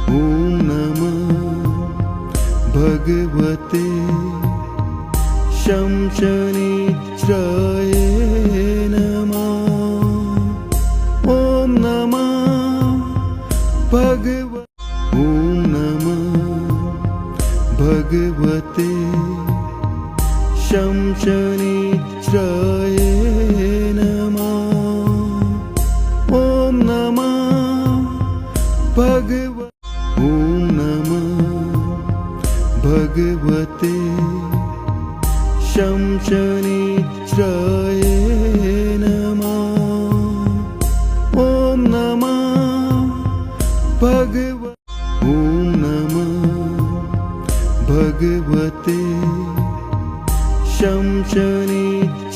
ॐ नमः भगवते शमशनिच्राय नमः। ॐ नमः ॐ नमः भगवते शमशनिच्राय नमः। ॐ नमः ॐ नमः भगवते शमशनिच्राय नमः। ॐ नमः ॐ नमः भगवते शमशनिच्राय